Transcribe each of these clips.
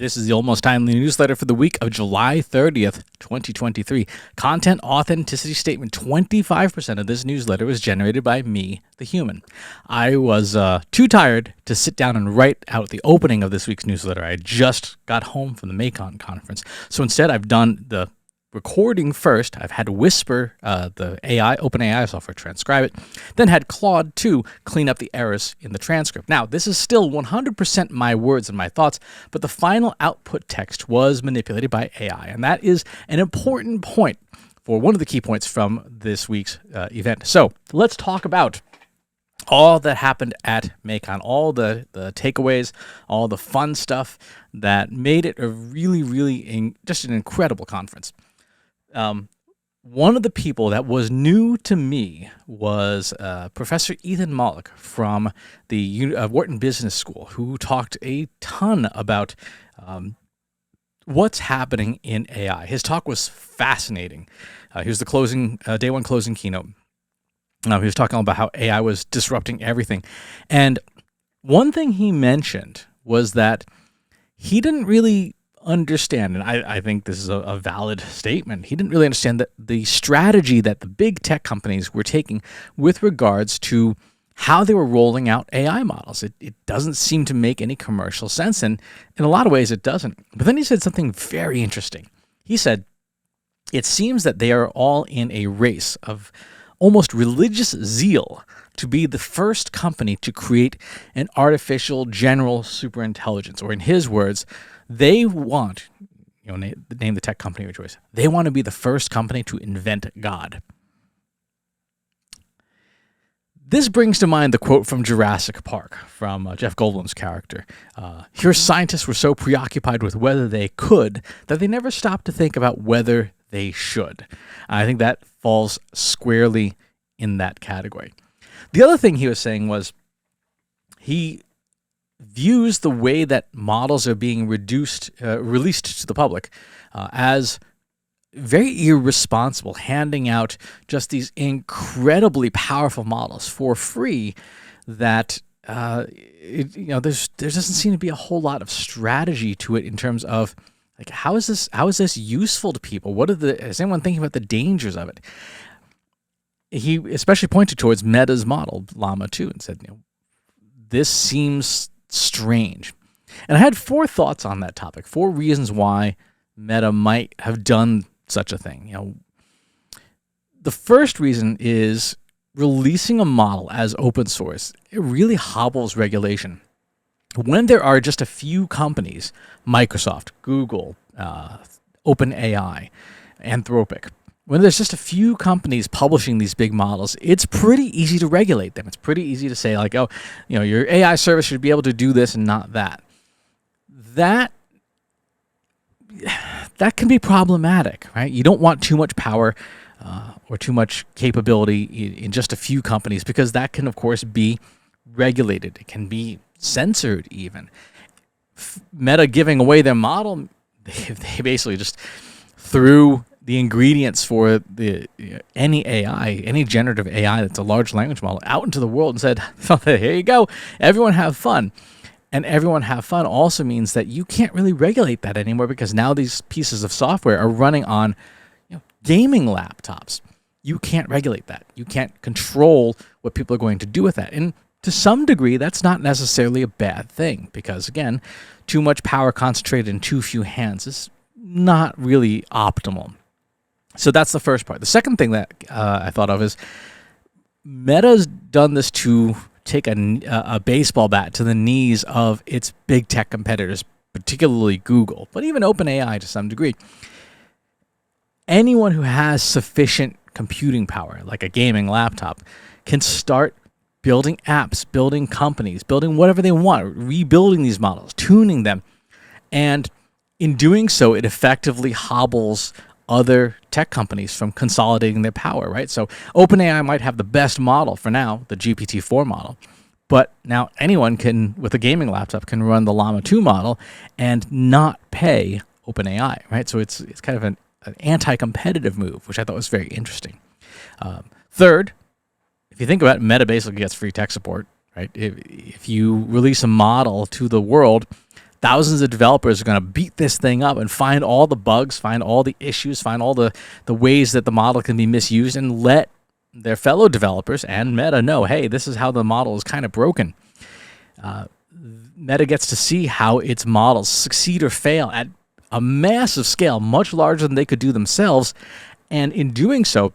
This is the Almost Timely newsletter for the week of July 30th, 2023. Content authenticity statement. 25% of this newsletter was generated by me, the human. I was too tired to sit down and write out the opening of this week's newsletter. I just got home from the MAICON conference. So instead, I've done the recording first. I've had Whisper, the OpenAI software, transcribe it, then had Claude 2 clean up the errors in the transcript. Now, this is still 100% my words and my thoughts, but the final output text was manipulated by AI, and that is an important point for one of the key points from this week's event. So let's talk about all that happened at MAICON, all the takeaways, all the fun stuff that made it a really just an incredible conference. One of the people that was new to me was Professor Ethan Mollick from the Wharton Business School, who talked a ton about what's happening in AI. His talk was fascinating. He was the day one closing keynote. He was talking about how AI was disrupting everything. And one thing he mentioned was that he didn't really understand, and I think this is a valid statement, he didn't really understand that the strategy that the big tech companies were taking with regards to how they were rolling out AI models. It doesn't seem to make any commercial sense, and in a lot of ways it doesn't. But then he said something very interesting. He said, it seems that they are all in a race of almost religious zeal to be the first company to create an artificial general superintelligence, or in his words, they want, name the tech company of your choice, they want to be the first company to invent God. This brings to mind the quote from Jurassic Park, from Jeff Goldblum's character. Here scientists were so preoccupied with whether they could that they never stopped to think about whether they should. I think that falls squarely in that category. The other thing he was saying was he views the way that models are being released to the public as very irresponsible, handing out just these incredibly powerful models for free that there doesn't seem to be a whole lot of strategy to it in terms of like how is this useful to people? Is anyone thinking about the dangers of it? He especially pointed towards Meta's model, LLaMA 2, and said, this seems strange. And I had 4 thoughts on that topic, 4 reasons why Meta might have done such a thing. The first reason is releasing a model as open source. It really hobbles regulation. When there are just a few companies, Microsoft, Google, OpenAI, Anthropic, when there's just a few companies publishing these big models, it's pretty easy to regulate them. It's pretty easy to say, like, your AI service should be able to do this and not that. That can be problematic, right? You don't want too much power or too much capability in just a few companies, because that can, of course, be regulated. It can be censored even. Meta giving away their model, they basically just threw the ingredients for any AI, any generative AI that's a large language model out into the world and said, here you go, everyone have fun. And everyone have fun also means that you can't really regulate that anymore, because now these pieces of software are running on gaming laptops. You can't regulate that. You can't control what people are going to do with that. And to some degree, that's not necessarily a bad thing, because, again, too much power concentrated in too few hands is not really optimal. So that's the first part. The second thing that I thought of is Meta's done this to take a baseball bat to the knees of its big tech competitors, particularly Google, but even OpenAI to some degree. Anyone who has sufficient computing power, like a gaming laptop, can start building apps, building companies, building whatever they want, rebuilding these models, tuning them. And in doing so, it effectively hobbles other tech companies from consolidating their power, right? So OpenAI might have the best model for now, the GPT-4 model, but now anyone can, with a gaming laptop, can run the LLaMA 2 model and not pay OpenAI, right? So it's kind of an anti-competitive move, which I thought was very interesting. Third, if you think about it, Meta basically gets free tech support, right? If you release a model to the world, thousands of developers are going to beat this thing up and find all the bugs, find all the issues, find all the ways that the model can be misused, and let their fellow developers and Meta know, hey, this is how the model is kind of broken. Meta gets to see how its models succeed or fail at a massive scale, much larger than they could do themselves, and in doing so,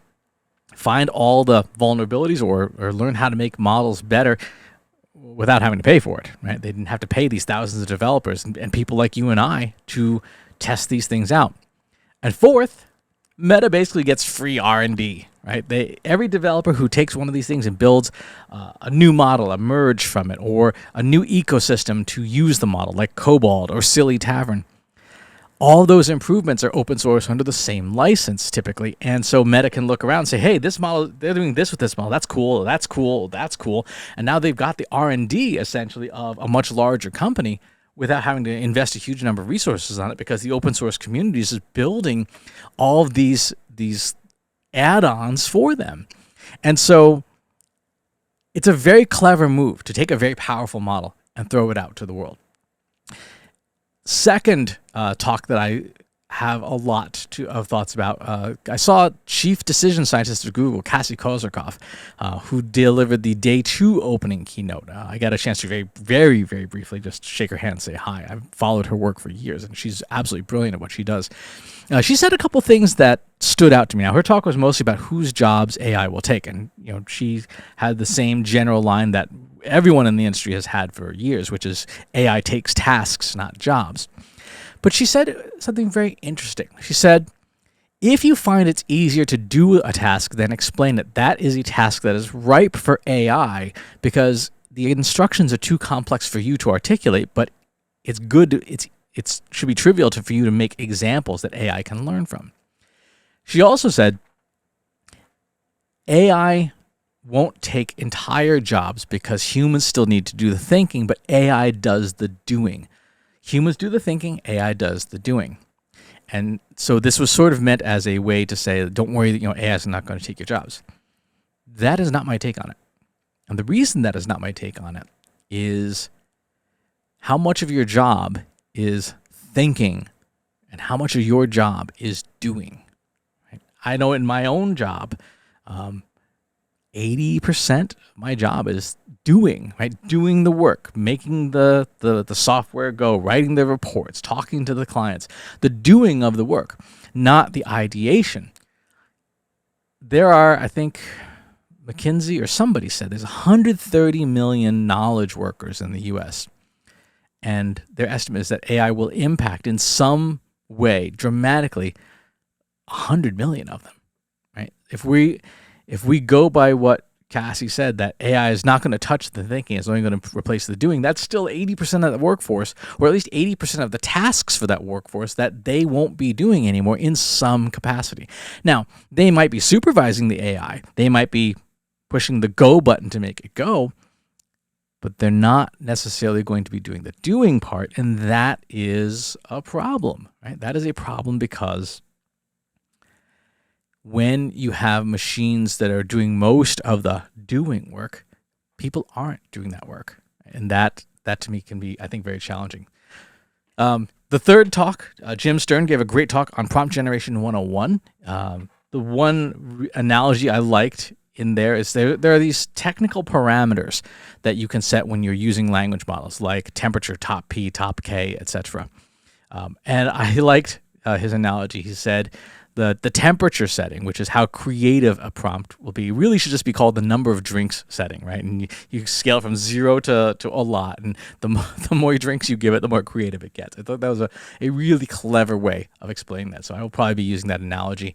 find all the vulnerabilities or learn how to make models better without having to pay for it, right? They didn't have to pay these thousands of developers and people like you and I to test these things out. And fourth, Meta basically gets free R&D, right? Every developer who takes one of these things and builds a new model, a merge from it, or a new ecosystem to use the model, like Cobalt or Silly Tavern, all those improvements are open source under the same license typically. And so Meta can look around and say, hey, this model, they're doing this with this model. That's cool. That's cool. That's cool. And now they've got the R&D essentially of a much larger company without having to invest a huge number of resources on it, because the open source community is building all of these add-ons for them. And so it's a very clever move to take a very powerful model and throw it out to the world. Second talk that I have a lot of thoughts about, I saw chief decision scientist at Google, Cassie Kozyrkov, who delivered the day 2 opening keynote. I got a chance to very briefly just shake her hand and say hi. I've followed her work for years, and she's absolutely brilliant at what she does. She said a couple things that stood out to me. Now, her talk was mostly about whose jobs AI will take, and she had the same general line that everyone in the industry has had for years, which is AI takes tasks, not jobs. But she said something very interesting. She said, if you find it's easier to do a task than explain it, that is a task that is ripe for AI, because the instructions are too complex for you to articulate, but it's good. It should be trivial for you to make examples that AI can learn from. She also said, AI won't take entire jobs because humans still need to do the thinking, but AI does the doing. Humans do the thinking, AI does the doing. And so this was sort of meant as a way to say, don't worry, AI is not going to take your jobs. That is not my take on it. And the reason that is not my take on it is how much of your job is thinking and how much of your job is doing. Right? I know in my own job, 80% of my job is doing, right? Doing the work, making the software go, writing the reports, talking to the clients, the doing of the work, not the ideation. There are, I think, McKinsey or somebody said there's 130 million knowledge workers in the US. And their estimate is that AI will impact in some way dramatically 100 million of them, right? If we go by what Cassie said, that AI is not going to touch the thinking, it's only going to replace the doing, that's still 80% of the workforce, or at least 80% of the tasks for that workforce that they won't be doing anymore in some capacity. Now, they might be supervising the AI, they might be pushing the go button to make it go, but they're not necessarily going to be doing the doing part, and that is a problem, right? That is a problem because when you have machines that are doing most of the doing work, people aren't doing that work. And that to me can be, I think, very challenging. The third talk, Jim Stern gave a great talk on prompt generation 101. The one analogy I liked in there is there are these technical parameters that you can set when you're using language models, like temperature, top P, top K, etc. And I liked his analogy. He said, the temperature setting, which is how creative a prompt will be, really should just be called the number of drinks setting, right? And you scale from 0 to a lot, and the more drinks you give it, the more creative it gets. I thought that was a really clever way of explaining that. So I will probably be using that analogy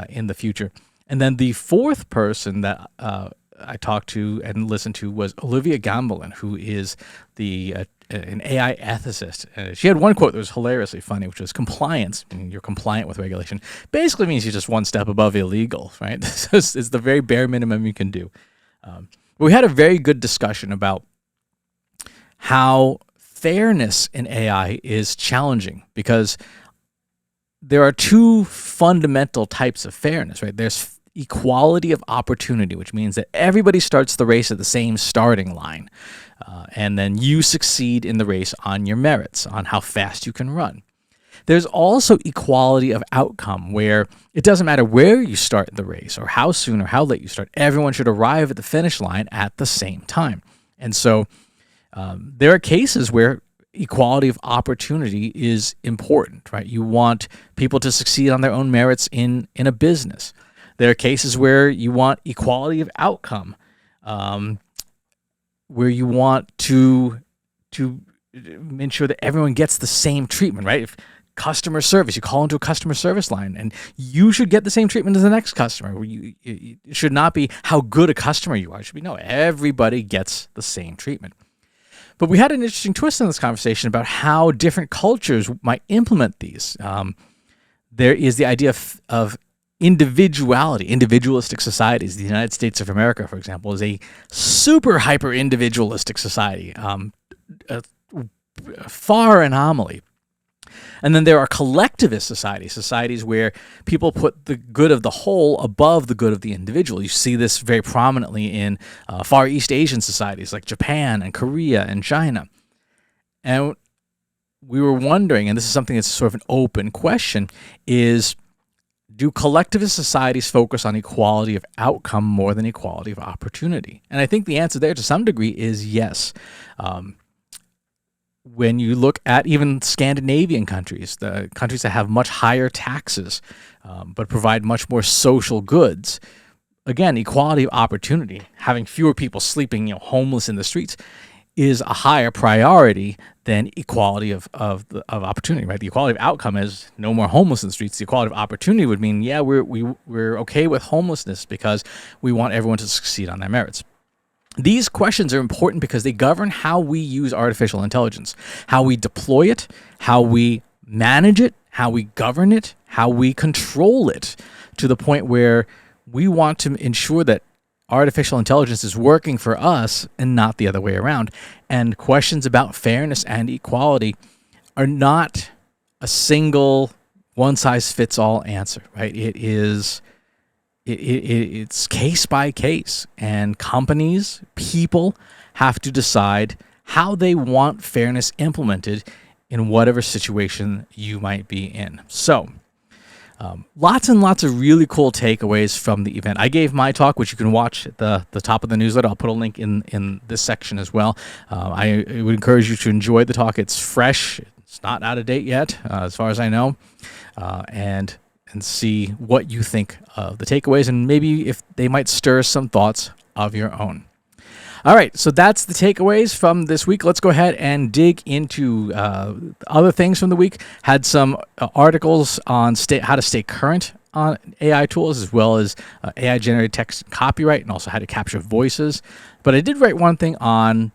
in the future. And then the fourth person that I talked to and listened to was Olivia Gambelin, who is an AI ethicist. She had one quote that was hilariously funny, which was compliance, and you're compliant with regulation, basically means you're just one step above illegal, right? It's the very bare minimum you can do. We had a very good discussion about how fairness in AI is challenging, because there are two fundamental types of fairness, right? There's equality of opportunity, which means that everybody starts the race at the same starting line. And then you succeed in the race on your merits, on how fast you can run. There's also equality of outcome, where it doesn't matter where you start the race or how soon or how late you start. Everyone should arrive at the finish line at the same time. And so there are cases where equality of opportunity is important, right? You want people to succeed on their own merits in a business. There are cases where you want equality of outcome, where you want to ensure that everyone gets the same treatment, right? If customer service, you call into a customer service line, and you should get the same treatment as the next customer. It should not be how good a customer you are. It should be, no, everybody gets the same treatment. But we had an interesting twist in this conversation about how different cultures might implement these. There is the idea of individuality, individualistic societies. The United States of America, for example, is a super hyper individualistic society, a far anomaly. And then there are collectivist societies, societies where people put the good of the whole above the good of the individual. You see this very prominently in Far East Asian societies like Japan and Korea and China. And we were wondering, and this is something that's sort of an open question, is do collectivist societies focus on equality of outcome more than equality of opportunity? And I think the answer there to some degree is yes. When you look at even Scandinavian countries, the countries that have much higher taxes but provide much more social goods, again, equality of opportunity, having fewer people sleeping, homeless in the streets, is a higher priority than equality of opportunity, right? The equality of outcome is no more homeless in the streets. The equality of opportunity would mean, yeah, we're okay with homelessness because we want everyone to succeed on their merits. These questions are important because they govern how we use artificial intelligence, how we deploy it, how we manage it, how we govern it, how we control it, to the point where we want to ensure that artificial intelligence is working for us and not the other way around. And questions about fairness and equality are not a single one-size-fits-all answer, right? It's case by case, and companies, people have to decide how they want fairness implemented in whatever situation you might be in. So lots and lots of really cool takeaways from the event. I gave my talk, which you can watch at the top of the newsletter. I'll put a link in this section as well. I would encourage you to enjoy the talk. It's fresh. It's not out of date yet, as far as I know. And see what you think of the takeaways, and maybe if they might stir some thoughts of your own. All right, so that's the takeaways from this week. Let's go ahead and dig into other things from the week. Had some articles on how to stay current on AI tools, as well as AI-generated text and copyright, and also how to capture voices. But I did write one thing on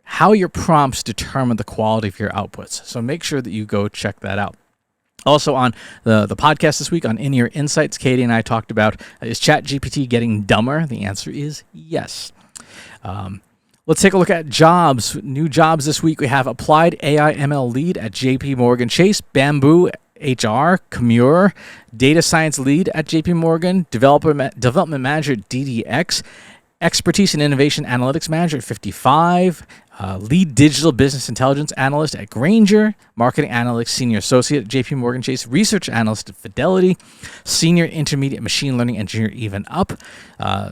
how your prompts determine the quality of your outputs. So make sure that you go check that out. Also on the podcast this week on In Your Insights, Katie and I talked about, is ChatGPT getting dumber? The answer is yes. Let's take a look at jobs. New jobs this week. We have applied AI ML lead at JP Morgan Chase, Bamboo HR, Comure, data science lead at JP Morgan, development manager at DDX, expertise and innovation analytics manager at 55, lead digital business intelligence analyst at Grainger, marketing analytics senior associate at JP Morgan Chase, research analyst at Fidelity, senior intermediate machine learning engineer even up,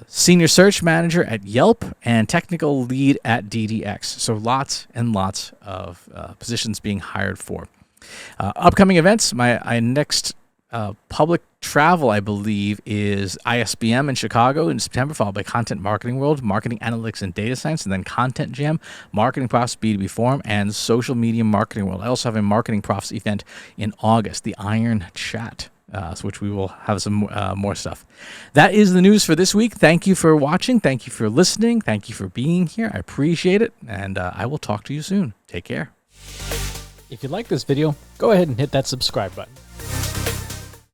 senior search manager at Yelp, and technical lead at DDX. So lots and lots of positions being hired for. Upcoming events, my next public travel, I believe, is ISBM in Chicago in September, followed by Content Marketing World, Marketing Analytics and Data Science, and then Content Jam, Marketing Profs B2B Forum, and Social Media Marketing World. I also have a Marketing Profs event in August, the Iron Chat, which we will have some more stuff. That is the news for this week. Thank you for watching. Thank you for listening. Thank you for being here. I appreciate it, and I will talk to you soon. Take care. If you like this video, go ahead and hit that subscribe button.